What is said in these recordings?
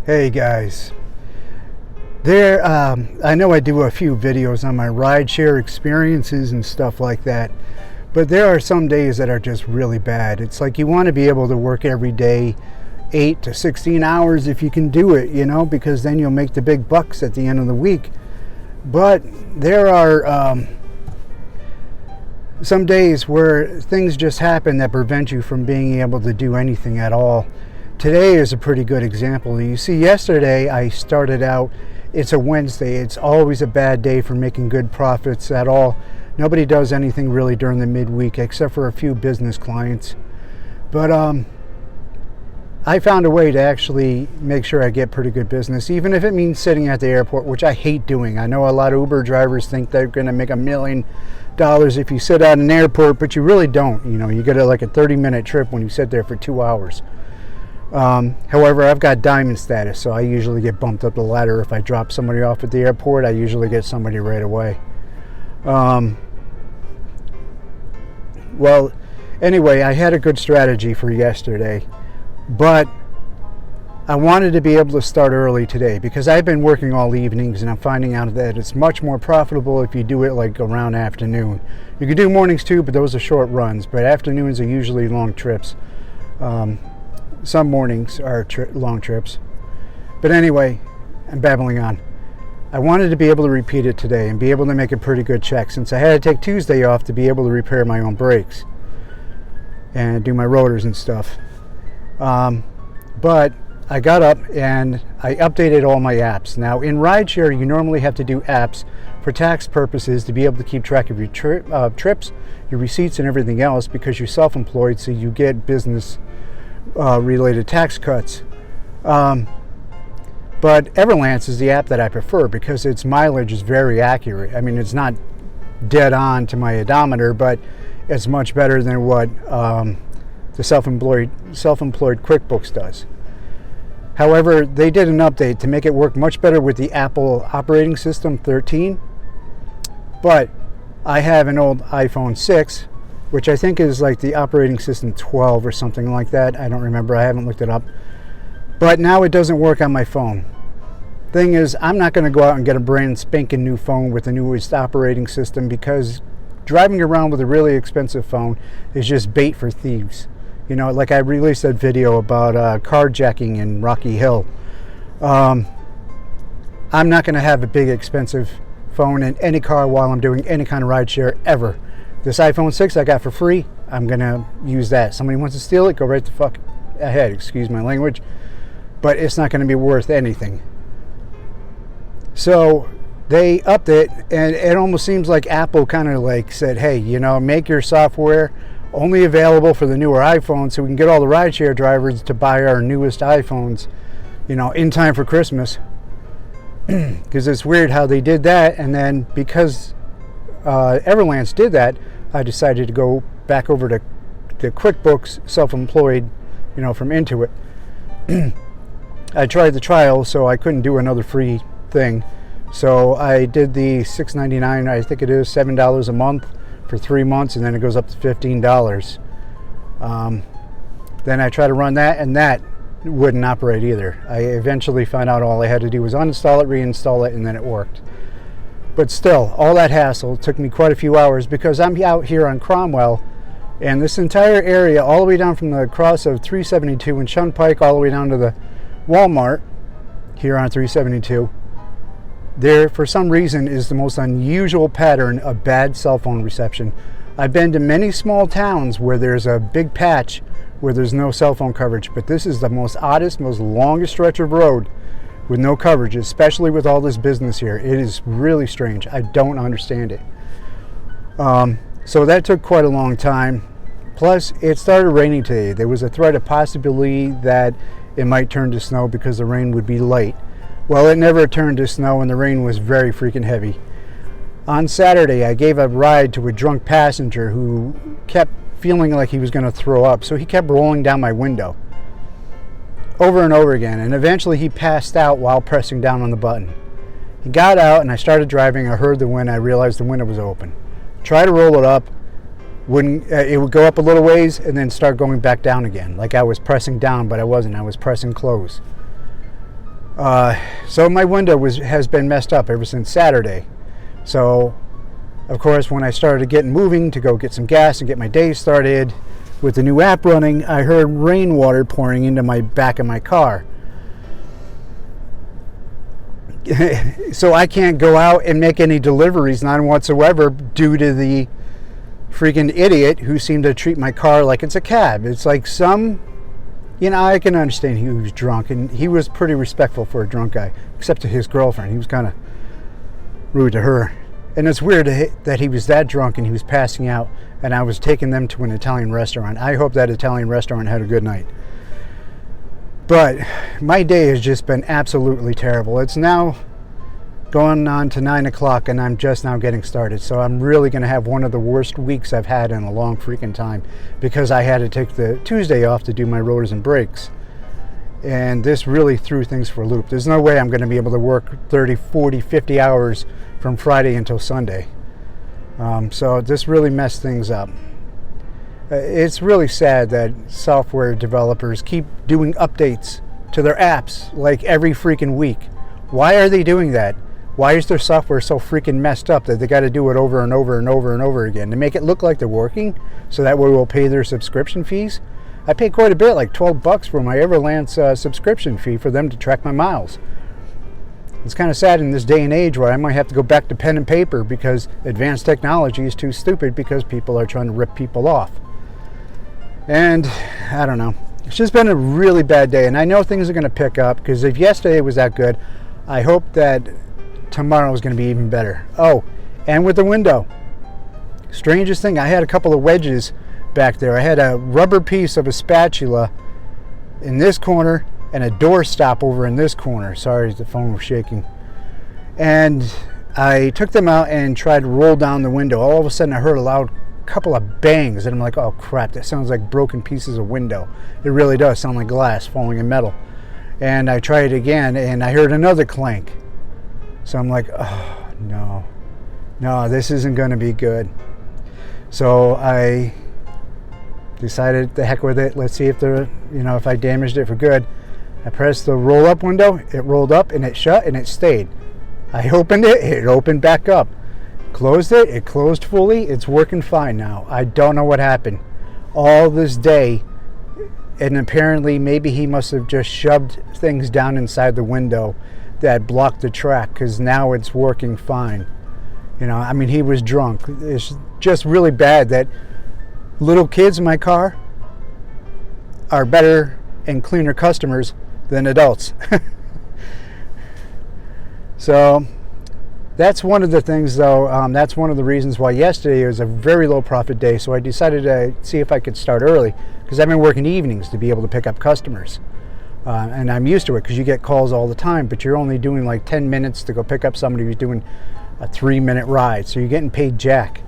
Hey guys, I know I do a few videos on my rideshare experiences and stuff like that, but there are some days that are just really bad. It's like you want to be able to work every day 8 to 16 hours if you can do it, because then you'll make the big bucks at the end of the week. But there are some days where things just happen that prevent you from being able to do anything at all. Today is a pretty good example. You see, yesterday I started out, it's a Wednesday, it's always a bad day for making good profits at all. Nobody does anything really during the midweek except for a few business clients. But I found a way to actually make sure I get pretty good business, even if it means sitting at the airport, which I hate doing. I know a lot of Uber drivers think they're going to make $1 million if you sit at an airport, but you really don't. You get like a 30-minute trip when you sit there for 2 hours. However, I've got diamond status, so I usually get bumped up the ladder. If I drop somebody off at the airport, I usually get somebody right away. Well, anyway, I had a good strategy for yesterday, but I wanted to be able to start early today because I've been working all evenings, and I'm finding out that it's much more profitable if you do it like around afternoon. You can do mornings too, but those are short runs, but afternoons are usually long trips. Some mornings are long trips. But anyway, I'm babbling on. I wanted to be able to repeat it today and be able to make a pretty good check, since I had to take Tuesday off to be able to repair my own brakes and do my rotors and stuff. But I got up and I updated all my apps. Now in Rideshare, you normally have to do apps for tax purposes to be able to keep track of your trips, your receipts, and everything else, because you're self-employed, so you get business related tax cuts. But Everlance is the app that I prefer because its mileage is very accurate. I mean, it's not dead on to my odometer, but it's much better than what the self-employed QuickBooks does. However, they did an update to make it work much better with the Apple operating system 13. But I have an old iPhone 6, which I think is like the operating system 12 or something like that. I don't remember. I haven't looked it up. But now it doesn't work on my phone. Thing is, I'm not going to go out and get a brand spanking new phone with the newest operating system, because driving around with a really expensive phone is just bait for thieves. Like I released that video about carjacking in Rocky Hill. I'm not going to have a big expensive phone in any car while I'm doing any kind of rideshare ever. This iPhone 6 I got for free, I'm going to use that. Somebody wants to steal it, go right the fuck ahead, excuse my language. But it's not going to be worth anything. So they upped it, and it almost seems like Apple kind of like said, hey, make your software only available for the newer iPhones so we can get all the rideshare drivers to buy our newest iPhones, in time for Christmas. Because it's weird how they did that, and then because Everlance did that, I decided to go back over to QuickBooks self-employed, from Intuit. I tried the trial, so I couldn't do another free thing. So I did the $6.99, I think it is $7 a month for 3 months, and then it goes up to $15. Then I tried to run that, and that wouldn't operate either. I eventually found out all I had to do was uninstall it, reinstall it, and then it worked. But still, all that hassle took me quite a few hours, because I'm out here on Cromwell, and this entire area, all the way down from the cross of 372 in Shun Pike, all the way down to the Walmart here on 372, there, for some reason, is the most unusual pattern of bad cell phone reception. I've been to many small towns where there's a big patch where there's no cell phone coverage, but this is the most oddest, most longest stretch of road with no coverage, especially with all this business here. It is really strange. I don't understand it. So that took quite a long time. Plus, it started raining today. There was a threat of possibility that it might turn to snow because the rain would be light. Well, it never turned to snow, and the rain was very freaking heavy. On Saturday, I gave a ride to a drunk passenger who kept feeling like he was going to throw up, so he kept rolling down my window over and over again, and eventually he passed out while pressing down on the button. He got out, and I started driving. I heard the wind. I realized the window was open. Tried to roll it up. It would go up a little ways and then start going back down again, like I was pressing down, but I wasn't. I was pressing close. So my window has been messed up ever since Saturday. So, of course, when I started getting moving to go get some gas and get my day started with the new app running, I heard rainwater pouring into my back of my car. So I can't go out and make any deliveries, none whatsoever, due to the freaking idiot who seemed to treat my car like it's a cab. It's like I can understand he was drunk, and he was pretty respectful for a drunk guy, except to his girlfriend. He was kind of rude to her. And it's weird that he was that drunk and he was passing out, and I was taking them to an Italian restaurant. I hope that Italian restaurant had a good night. But my day has just been absolutely terrible. It's now going on to 9 o'clock, and I'm just now getting started. So I'm really going to have one of the worst weeks I've had in a long freaking time, because I had to take the Tuesday off to do my rotors and brakes. And this really threw things for a loop. There's no way I'm going to be able to work 30, 40, 50 hours from Friday until Sunday. So this really messed things up. It's really sad that software developers keep doing updates to their apps like every freaking week. Why are they doing that? Why is their software so freaking messed up that they got to do it over and over and over and over again to make it look like they're working, so that way we'll pay their subscription fees? I pay quite a bit, like $12 for my Everlance subscription fee for them to track my miles. It's kind of sad in this day and age where I might have to go back to pen and paper because advanced technology is too stupid because people are trying to rip people off. And I don't know. It's just been a really bad day, and I know things are going to pick up, because if yesterday was that good, I hope that tomorrow is going to be even better. Oh, and with the window. Strangest thing, I had a couple of wedges back there. I had a rubber piece of a spatula in this corner and a door stop over in this corner. Sorry, the phone was shaking. And I took them out and tried to roll down the window. All of a sudden I heard a loud couple of bangs, and I'm like, oh crap, that sounds like broken pieces of window. It really does sound like glass falling in metal. And I tried it again, and I heard another clank. So I'm like, oh no, this isn't going to be good. So I decided, the heck with it, let's see if if I damaged it for good. I pressed the roll up window, it rolled up and it shut and it stayed. I opened it, it opened back up. Closed it, it closed fully, it's working fine now. I don't know what happened all this day, and apparently maybe he must have just shoved things down inside the window that blocked the track, because now it's working fine. He was drunk. It's just really bad that little kids in my car are better and cleaner customers than adults. So that's one of the things, though. That's one of the reasons why yesterday was a very low profit day. So I decided to see if I could start early, because I've been working evenings to be able to pick up customers. And I'm used to it, because you get calls all the time, but you're only doing like 10 minutes to go pick up somebody who's doing a 3-minute ride. So you're getting paid jack.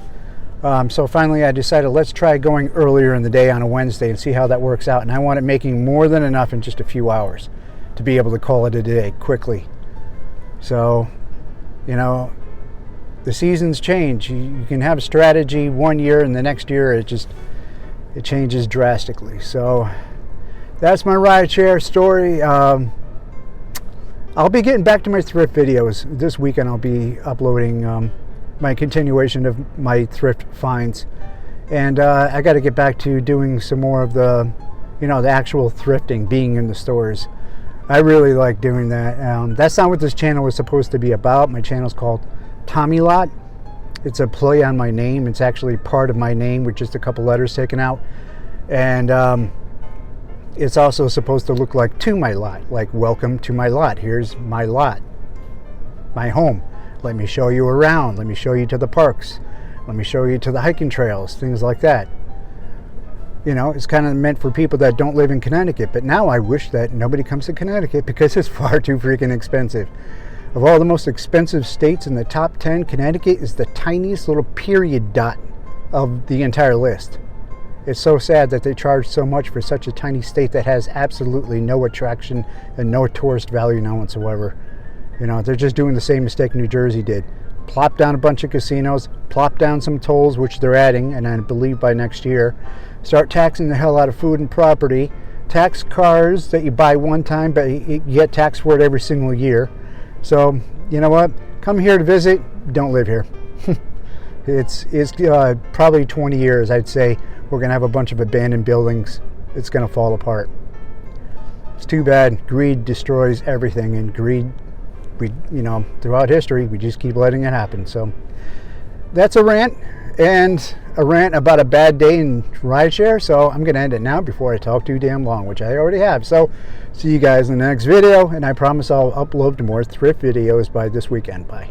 So finally I decided, let's try going earlier in the day on a Wednesday and see how that works out. And I want it making more than enough in just a few hours to be able to call it a day quickly. So, the seasons change. You can have a strategy one year, and the next year it changes drastically. So that's my rideshare story. I'll be getting back to my thrift videos this weekend. I'll be uploading my continuation of my thrift finds, and I got to get back to doing some more of the actual thrifting, being in the stores. I really like doing that. That's not what this channel was supposed to be about. My channel is called ToMy Lot. It's a play on my name. It's actually part of my name with just a couple letters taken out, and it's also supposed to look like to my lot, like welcome to my lot. Here's my lot, my home. Let me show you around. Let me show you to the parks. Let me show you to the hiking trails, things like that. It's kind of meant for people that don't live in Connecticut. But now I wish that nobody comes to Connecticut, because it's far too freaking expensive. Of all the most expensive states in the top 10, Connecticut is the tiniest little period dot of the entire list. It's so sad that they charge so much for such a tiny state that has absolutely no attraction and no tourist value now whatsoever. They're just doing the same mistake New Jersey did. Plop down a bunch of casinos, plop down some tolls, which they're adding, and I believe by next year, start taxing the hell out of food and property, tax cars that you buy one time, but you get taxed for it every single year. So you know what? Come here to visit. Don't live here. It's probably 20 years, I'd say. We're going to have a bunch of abandoned buildings. It's going to fall apart. It's too bad. Greed destroys everything, and greed, throughout history, we just keep letting it happen. So that's a rant, and a rant about a bad day in rideshare. So I'm going to end it now before I talk too damn long, which I already have. So see you guys in the next video, and I promise I'll upload more thrift videos by this weekend. Bye.